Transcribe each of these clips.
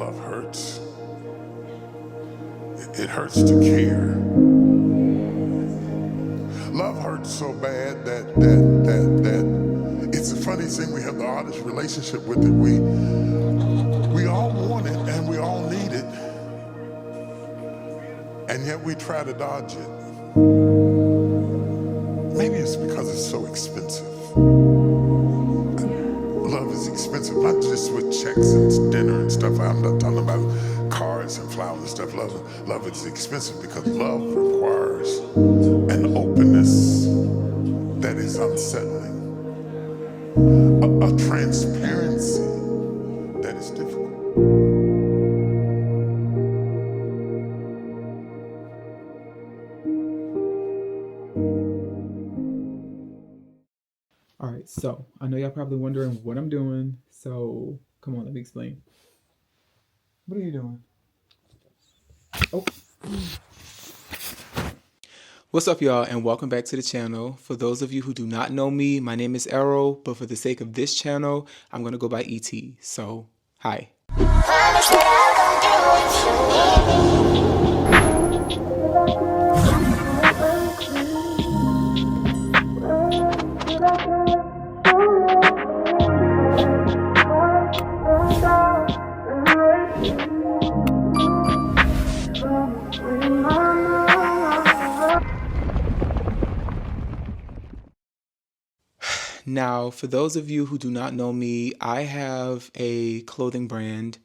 love hurts. It hurts to care. Love hurts so bad that it's a funny thing. We have the oddest relationship with it. We all want it and we all need it, and yet we try to dodge it. Maybe it's because it's so expensive. Love is expensive, not just with checks and dinner and stuff. I'm not talking about cars and flowers and stuff. Love is expensive because love requires an openness that is unsettling, a transparency that is difficult. All right, so I know y'all probably wondering what I'm doing. So come on, let me explain. What are you doing? Oh. What's up, y'all, and welcome back to the channel. For those of you who do not know me, my name is Arrow, but for the sake of this channel, I'm gonna go by ET. So, hi. Now, for those of you who do not know me, I have a clothing brand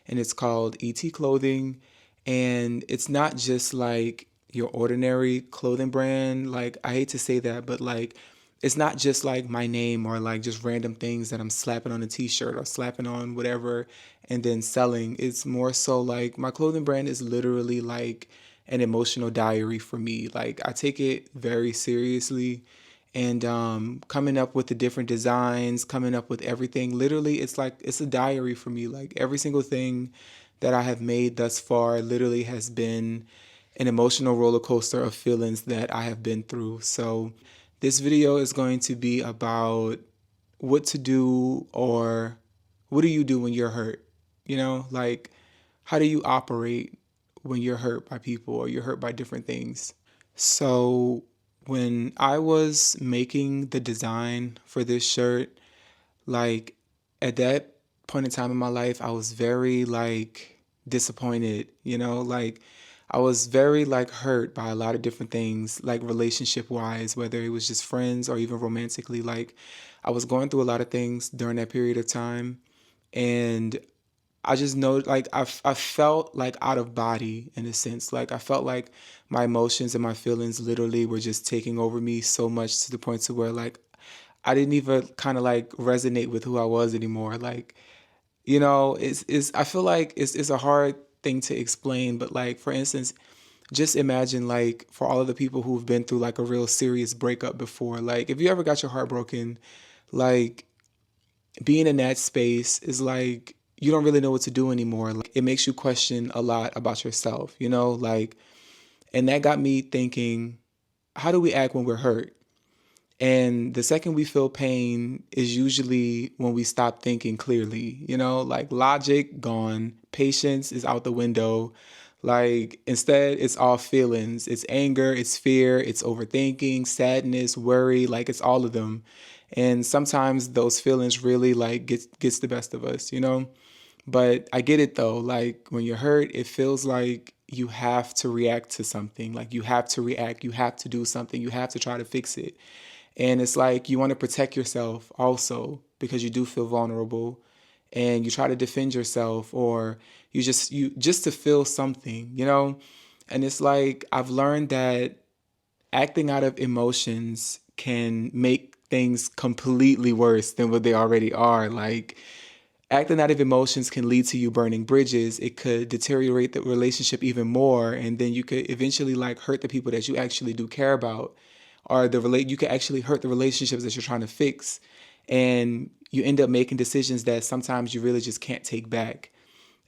and it's called ET Clothing. And it's not just like your ordinary clothing brand. Like, I hate to say that, but like, it's not just like my name or like just random things that I'm slapping on a t-shirt or slapping on whatever and then selling. It's more so like my clothing brand is literally like an emotional diary for me. Like, I take it very seriously, and coming up with the different designs, coming up with everything. Literally, it's like it's a diary for me. Like, every single thing that I have made thus far literally has been an emotional roller coaster of feelings that I have been through. So this video is going to be about what to do, or what do you do when you're hurt? You know, like, how do you operate when you're hurt by people or you're hurt by different things? So when I was making the design for this shirt, like, at that point in time in my life, I was very like disappointed, you know, like I was very like hurt by a lot of different things, like relationship wise, whether it was just friends or even romantically. Like, I was going through a lot of things during that period of time, and I just know, like, I felt like out of body in a sense. Like, I felt like my emotions and my feelings literally were just taking over me so much to the point to where, like, I didn't even kind of like resonate with who I was anymore. Like, you know, it's I feel like it's a hard thing to explain, but like, for instance, just imagine, like, for all of the people who've been through like a real serious breakup before, like, if you ever got your heart broken, like, being in that space is like you don't really know what to do anymore. Like, it makes you question a lot about yourself, you know, like, and that got me thinking, how do we act when we're hurt? And the second we feel pain is usually when we stop thinking clearly, you know, like logic gone, patience is out the window. Like, instead, it's all feelings. It's anger, it's fear, it's overthinking, sadness, worry, like, it's all of them. And sometimes those feelings really like gets the best of us, you know? But I get it though. Like, when you're hurt, it feels like you have to react to something. Like, you have to react, you have to do something, you have to try to fix it. And it's like you want to protect yourself also because you do feel vulnerable, and you try to defend yourself, or you just to feel something, you know? And it's like I've learned that acting out of emotions can make things completely worse than what they already are. Like, acting out of emotions can lead to you burning bridges. It could deteriorate the relationship even more, and then you could eventually like hurt the people that you actually do care about, or you could actually hurt the relationships that you're trying to fix, and you end up making decisions that sometimes you really just can't take back.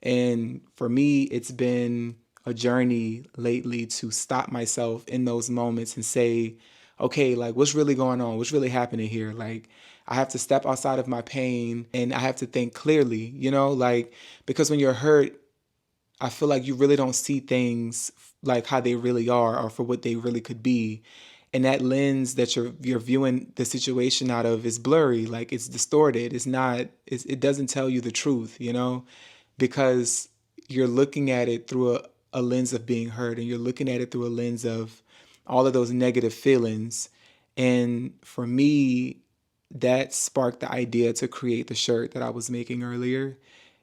And for me, it's been a journey lately to stop myself in those moments and say, okay, like, what's really going on? What's really happening here? Like, I have to step outside of my pain and I have to think clearly, like, because when you're hurt, I feel like you really don't see things like how they really are or for what they really could be. And that lens that you're viewing the situation out of is blurry, like it's distorted. It doesn't tell you the truth, because you're looking at it through a lens of being hurt, and you're looking at it through a lens of all of those negative feelings. And for me, that sparked the idea to create the shirt that I was making earlier.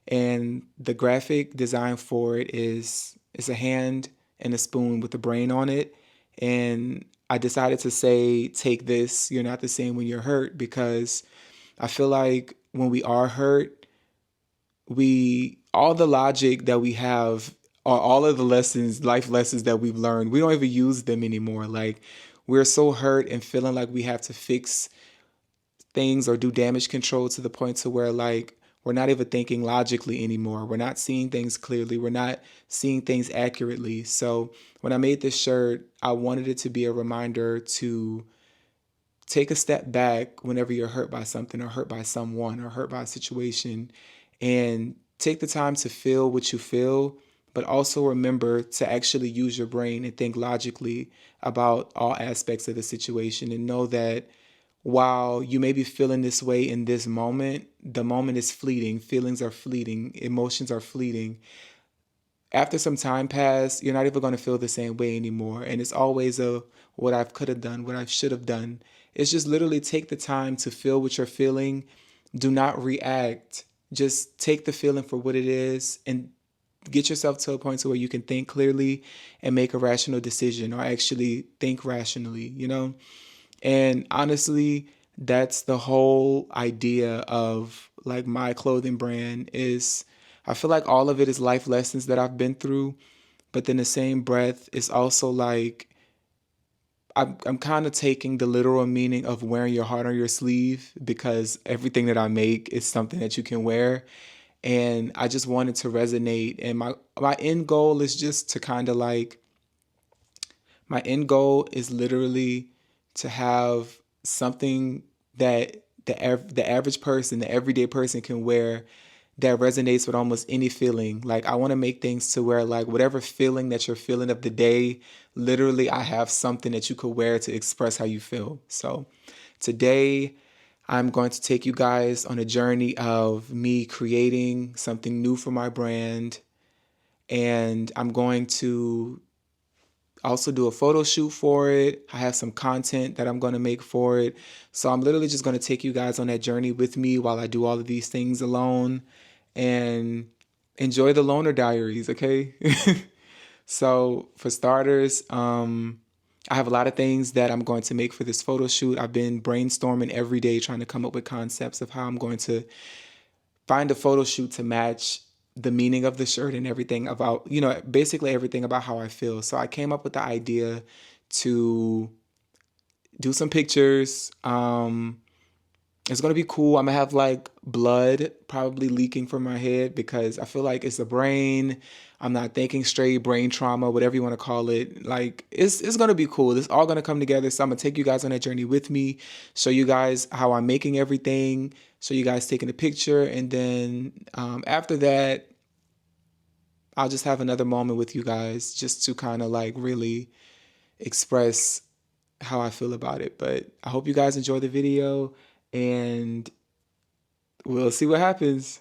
And the graphic design for it is a hand and a spoon with a brain on it. And I decided to say, take this, you're not the same when you're hurt, because I feel like when we are hurt, all the logic that we have, or all of the life lessons that we've learned, we don't even use them anymore. Like, we're so hurt and feeling like we have to fix things or do damage control to the point to where, like, we're not even thinking logically anymore. We're not seeing things clearly. We're not seeing things accurately. So when I made this shirt, I wanted it to be a reminder to take a step back whenever you're hurt by something or hurt by someone or hurt by a situation, and take the time to feel what you feel, but also remember to actually use your brain and think logically about all aspects of the situation, and know that while you may be feeling this way in this moment, the moment is fleeting. Feelings are fleeting. Emotions are fleeting. After some time pass, you're not even going to feel the same way anymore. And it's always what I could have done, what I should have done. It's just literally take the time to feel what you're feeling. Do not react. Just take the feeling for what it is and get yourself to a point to where you can think clearly and make a rational decision, or actually think rationally. And honestly, that's the whole idea of like my clothing brand. Is I feel like all of it is life lessons that I've been through, but then the same breath is also like I'm kind of taking the literal meaning of wearing your heart on your sleeve, because everything that I make is something that you can wear. And I just wanted to resonate. And my end goal is just to kind of like, my end goal is literally to have something that the average person, the everyday person can wear, that resonates with almost any feeling. Like, I want to make things to where, like, whatever feeling that you're feeling of the day, literally I have something that you could wear to express how you feel. So today I'm going to take you guys on a journey of me creating something new for my brand. And I'm going to also do a photo shoot for it. I have some content that I'm going to make for it. So I'm literally just going to take you guys on that journey with me while I do all of these things alone, and enjoy the Loner Diaries, okay? So for starters, I have a lot of things that I'm going to make for this photo shoot. I've been brainstorming every day, trying to come up with concepts of how I'm going to find a photo shoot to match the meaning of the shirt and everything about, basically everything about how I feel. So I came up with the idea to do some pictures. It's going to be cool. I'm going to have like blood probably leaking from my head, because I feel like it's the brain. I'm not thinking straight, brain trauma, whatever you want to call it. Like, it's going to be cool. It's all going to come together. So I'm going to take you guys on that journey with me, show you guys how I'm making everything, show you guys taking a picture. And then after that, I'll just have another moment with you guys just to kind of like really express how I feel about it. But I hope you guys enjoy the video, and we'll see what happens.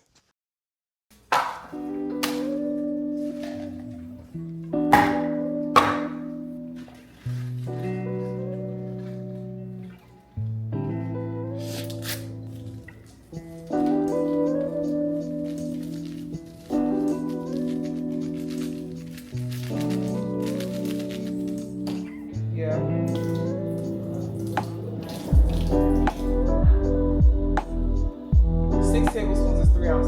Yeah. 6 tablespoons is 3 ounces.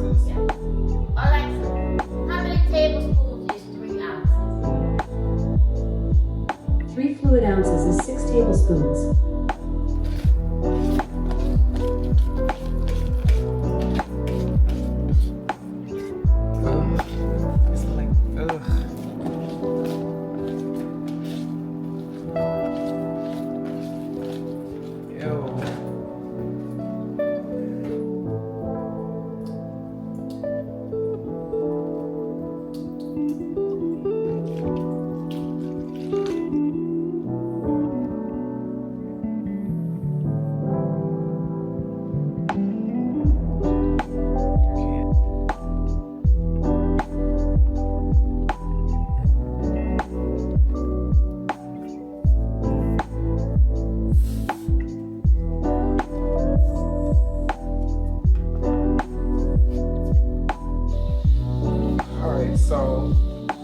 So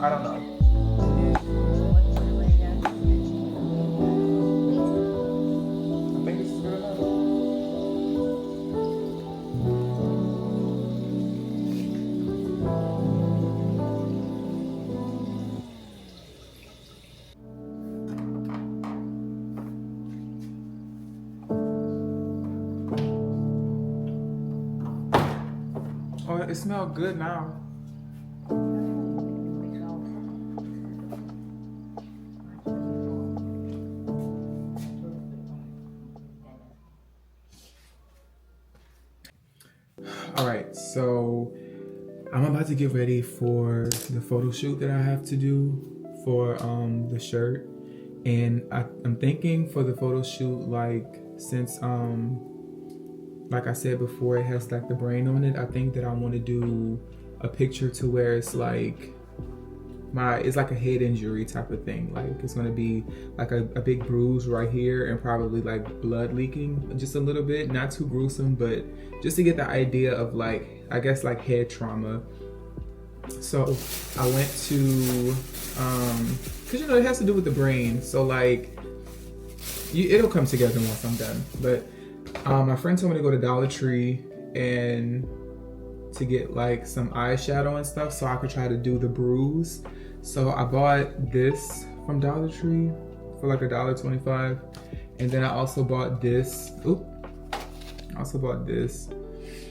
I don't know. I think this is good enough. Oh, it smells good now. All right, so I'm about to get ready for the photo shoot that I have to do for the shirt, and I'm thinking for the photo shoot, like since like I said before, it has like the brain on it. I think that I want to do a picture to where it's like it's like a head injury type of thing. Like it's gonna be like a big bruise right here and probably like blood leaking just a little bit, not too gruesome, but just to get the idea of like, I guess like head trauma. So I went to cause you know it has to do with the brain, so like it'll come together once I'm done. But my friend told me to go to Dollar Tree and to get like some eyeshadow and stuff so I could try to do the bruise. So I bought this from Dollar Tree for like $1.25, and then I also bought this. I also bought this.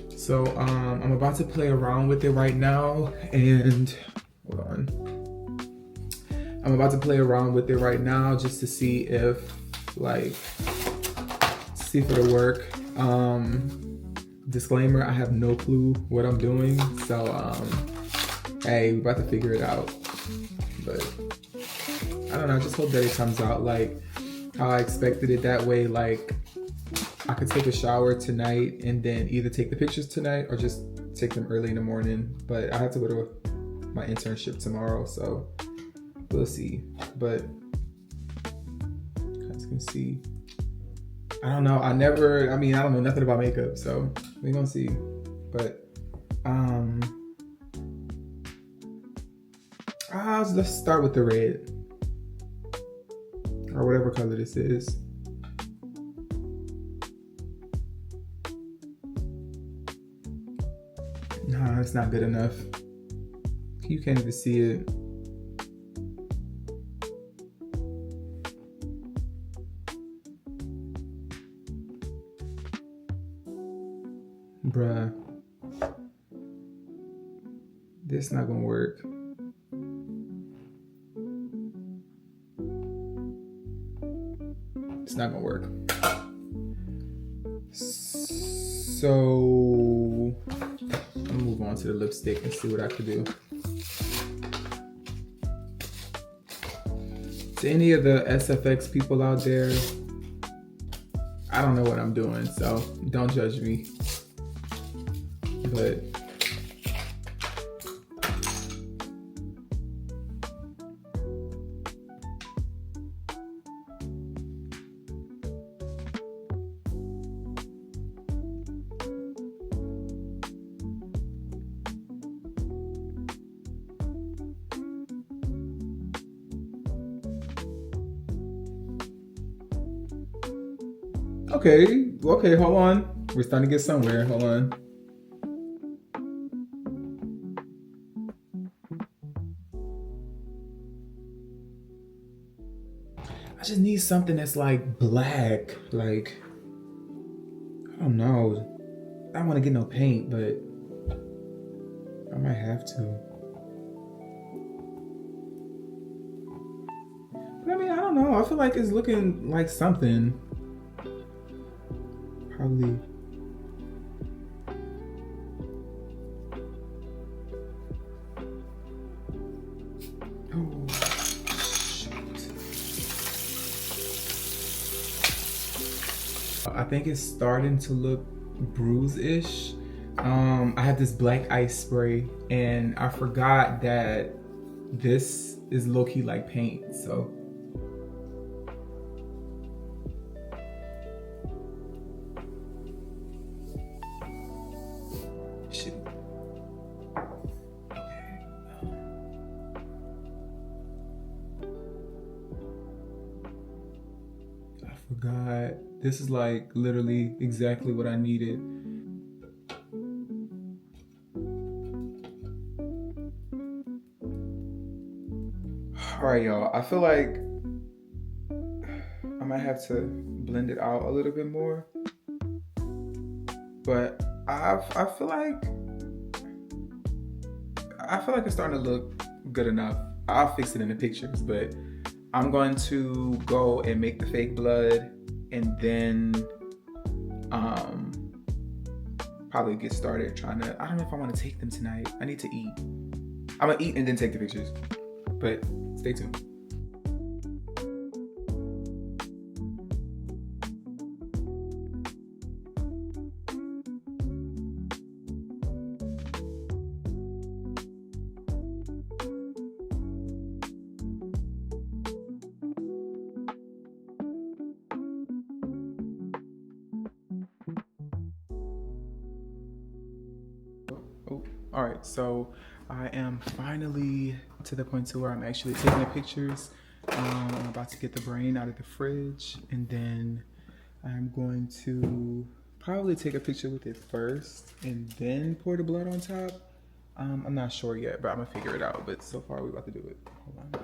So I'm about to play around with it right now, and hold on. I'm about to play around with it right now just to see if it'll work. Disclaimer, I have no clue what I'm doing, so hey, we're about to figure it out. But I don't know, I just hope that it comes out like how I expected it. That way, like I could take a shower tonight and then either take the pictures tonight or just take them early in the morning. But I have to go to my internship tomorrow, so we'll see. But you guys can see, I don't know. I don't know nothing about makeup, so we're gonna see. But let's start with the red or whatever color this is. Nah, it's not good enough. You can't even see it. Bruh, this not gonna work. It's not gonna work. So I'm gonna move on to the lipstick and see what I could do. To any of the SFX people out there, I don't know what I'm doing, so don't judge me. But okay, hold on. We're starting to get somewhere. Hold on. I just need something that's like black. Like, I don't know. I don't want to get no paint, but I might have to. But I mean, I don't know. I feel like it's looking like something. Probably. Oh, shoot. I think it's starting to look bruise-ish. I have this black ice spray, and I forgot that this is low-key like paint, so. Shoot. Okay. God, this is like literally exactly what I needed. All right, y'all. I feel like I might have to blend it out a little bit more, but I feel like it's starting to look good enough. I'll fix it in the pictures, but I'm going to go and make the fake blood and then probably get started trying to, I don't know if I want to take them tonight. I need to eat. I'm gonna eat and then take the pictures, but stay tuned. Oh, all right, so I am finally to the point to where I'm actually taking the pictures. I'm about to get the brain out of the fridge, and then I'm going to probably take a picture with it first and then pour the blood on top. I'm not sure yet, but I'm gonna figure it out. But so far, we're about to do it. Hold on.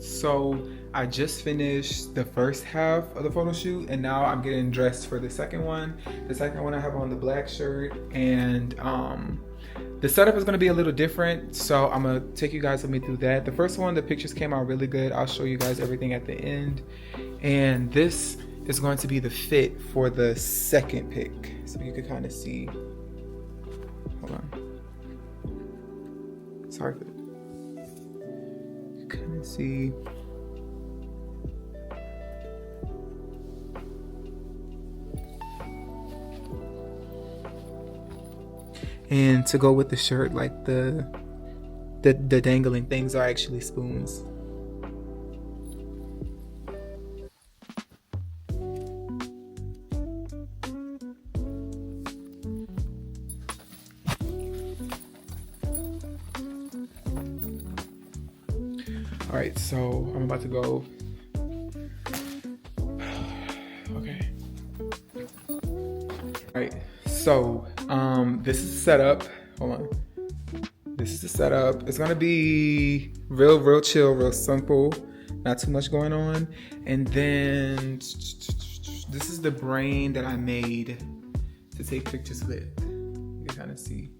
So I just finished the first half of the photo shoot, and now I'm getting dressed for the second one. The second one I have on the black shirt, and the setup is going to be a little different, so I'm going to take you guys with me through that. The first one, the pictures came out really good. I'll show you guys everything at the end. And this is going to be the fit for the second pic, so you can kind of see. Hold on. Sorry for you kind of see. And to go with the shirt, like the dangling things are actually spoons. All right, so I'm about to go. Okay. All right, so this is the setup. Hold on. This is the setup. It's gonna be real chill, real simple. Not too much going on. And then this is the brain that I made to take pictures with. You can kind of see.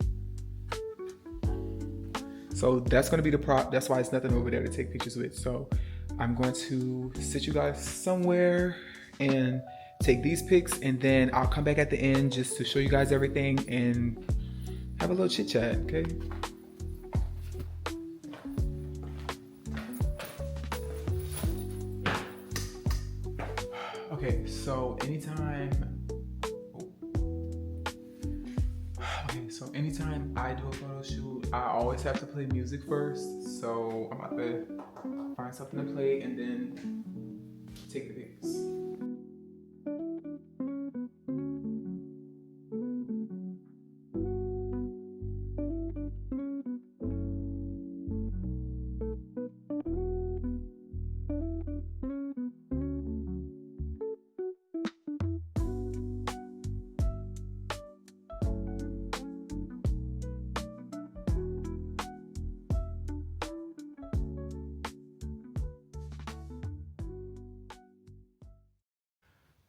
So that's gonna be the prop. That's why it's nothing over there to take pictures with. So I'm going to sit you guys somewhere and take these pics, and then I'll come back at the end just to show you guys everything and have a little chit chat, okay? Okay, so anytime I do a photo shoot, I always have to play music first. So I'm about to find something to play and then take the pics.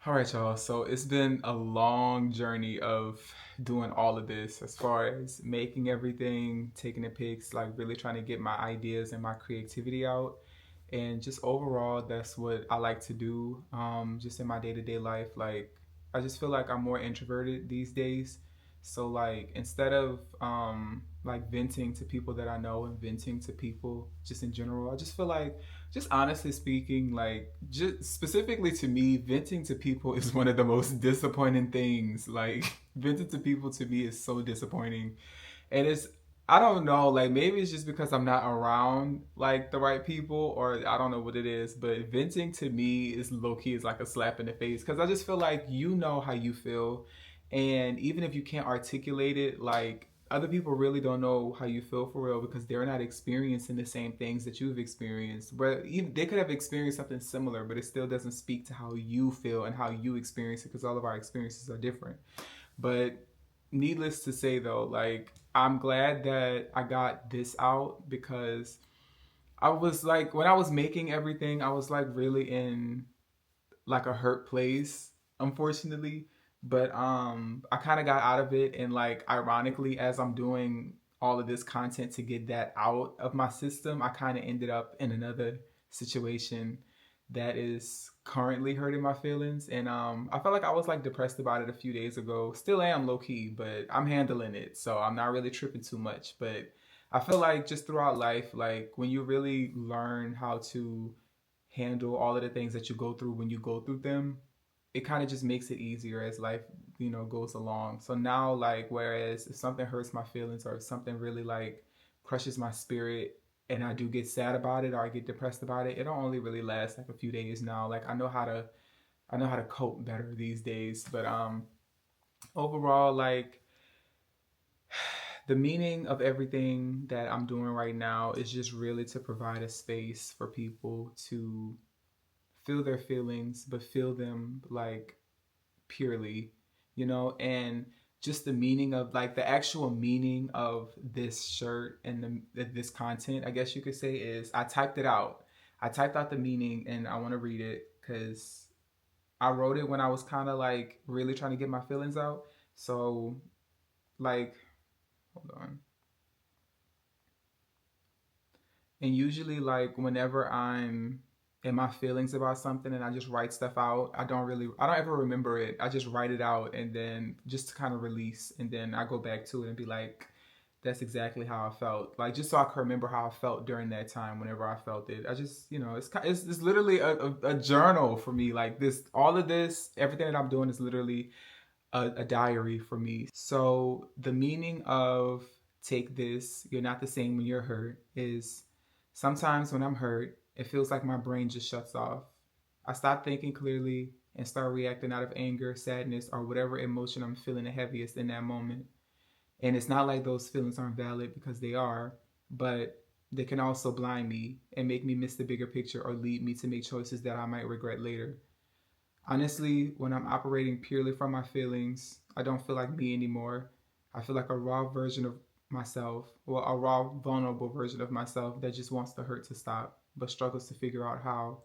All right, y'all. So it's been a long journey of doing all of this as far as making everything, taking the pics, like really trying to get my ideas and my creativity out. And just overall, that's what I like to do just in my day to day life. Like, I just feel like I'm more introverted these days. So like instead of like venting to people that I know and venting to people just in general, I just feel like, just honestly speaking, like just specifically to me, venting to people is one of the most disappointing things. Like venting to people to me is so disappointing. And it's, I don't know, like maybe it's just because I'm not around like the right people, or I don't know what it is, but venting to me is low key is like a slap in the face, because I just feel like you know how you feel, and even if you can't articulate it, like other people really don't know how you feel for real, because they're not experiencing the same things that you've experienced. But even they could have experienced something similar, but it still doesn't speak to how you feel and how you experience it, because all of our experiences are different. But needless to say though, like I'm glad that I got this out, because I was like, when I was making everything, I was like really in like a hurt place, unfortunately. But I kind of got out of it, and like ironically, as I'm doing all of this content to get that out of my system, I kind of ended up in another situation that is currently hurting my feelings. And I felt like I was like depressed about it a few days ago. Still am low key, but I'm handling it, so I'm not really tripping too much. But I feel like just throughout life, like when you really learn how to handle all of the things that you go through when you go through them, it kind of just makes it easier as life, goes along. So now, like, whereas if something hurts my feelings, or if something really like crushes my spirit, and I do get sad about it or I get depressed about it, it'll only really last like a few days now. Like I know how to cope better these days. But overall, like the meaning of everything that I'm doing right now is just really to provide a space for people to feel their feelings, but feel them like purely, and just the meaning of like the actual meaning of this shirt and this content, I guess you could say, is I typed it out. I typed out the meaning, and I want to read it because I wrote it when I was kind of like really trying to get my feelings out. So, like, hold on. And usually, like, whenever I'm in my feelings about something and I just write stuff out, I don't ever remember it. I just write it out, and then just to kind of release. And then I go back to it and be like, that's exactly how I felt. Like, just so I can remember how I felt during that time whenever I felt it. I just, it's literally a journal for me. Like, all of this, everything that I'm doing is literally a diary for me. So the meaning of take this, you're not the same when you're hurt, is sometimes when I'm hurt, it feels like my brain just shuts off. I stop thinking clearly and start reacting out of anger, sadness, or whatever emotion I'm feeling the heaviest in that moment. And it's not like those feelings aren't valid, because they are, but they can also blind me and make me miss the bigger picture, or lead me to make choices that I might regret later. Honestly, when I'm operating purely from my feelings, I don't feel like me anymore. I feel like a raw version of myself, well, a raw, vulnerable version of myself that just wants the hurt to stop, but struggles to figure out how.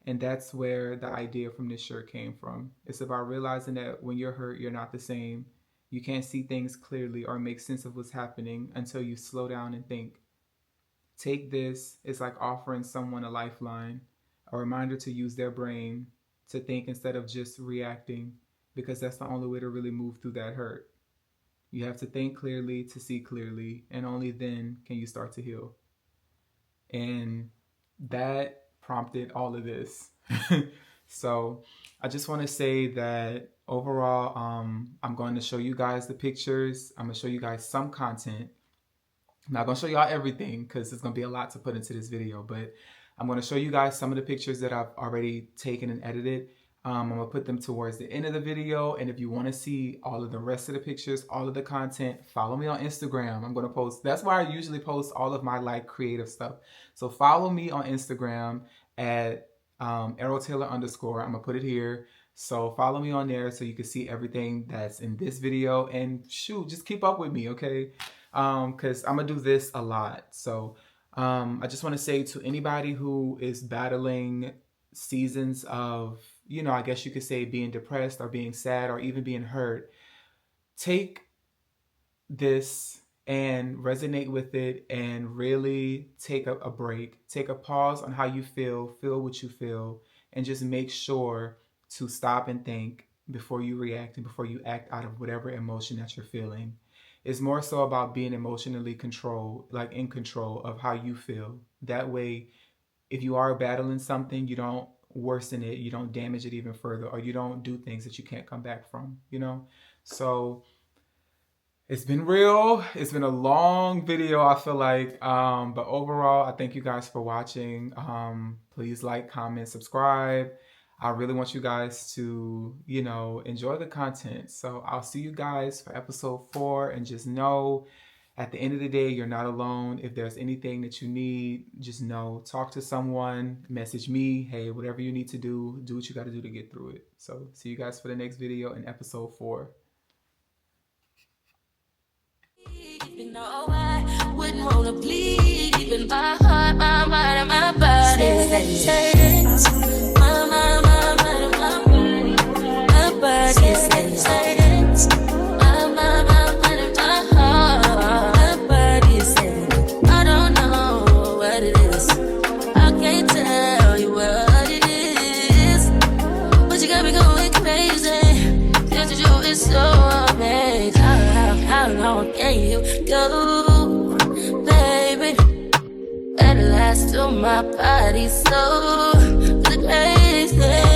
And that's where the idea from this shirt came from. It's about realizing that when you're hurt, you're not the same. You can't see things clearly or make sense of what's happening until you slow down and think. Take this is like offering someone a lifeline, a reminder to use their brain, to think instead of just reacting, because that's the only way to really move through that hurt. You have to think clearly to see clearly, and only then can you start to heal. And that prompted all of this. So I just want to say that overall, I'm going to show you guys the pictures. I'm going to show you guys some content. I'm not going to show y'all everything, because it's going to be a lot to put into this video, but I'm going to show you guys some of the pictures that I've already taken and edited. I'm going to put them towards the end of the video, and if you want to see all of the rest of the pictures, all of the content, follow me on Instagram. I'm going to post, that's where I usually post all of my like creative stuff. So follow me on Instagram at @ArrowTaylor_. I'm going to put it here. So follow me on there so you can see everything that's in this video, and shoot, just keep up with me, okay? Because I'm gonna do this a lot. So I just want to say to anybody who is battling seasons of, I guess you could say being depressed or being sad or even being hurt, take this and resonate with it, and really take a break, take a pause on how you feel what you feel, and just make sure to stop and think. before you react and before you act out of whatever emotion that you're feeling. It's more so about being emotionally controlled, like in control of how you feel. That way, if you are battling something, you don't worsen it, you don't damage it even further, or you don't do things that you can't come back from, you know? So it's been real. It's been a long video, I feel like. But overall, I thank you guys for watching. Please like, comment, subscribe. I really want you guys to, enjoy the content. So I'll see you guys for episode 4. And just know, at the end of the day, you're not alone. If there's anything that you need, just know, talk to someone, message me. Hey, whatever you need to do what you got to do to get through it. So see you guys for the next video in episode 4. You know I wouldn't wanna bleed. Even my heart, my mind, and my body. My mind, and my body. My body says my mind, and my heart. My body says I don't know what it is. I can't tell you what it is. But you got me going crazy. Just you is so amazing. How long can you go, baby? At last till my body's so crazy.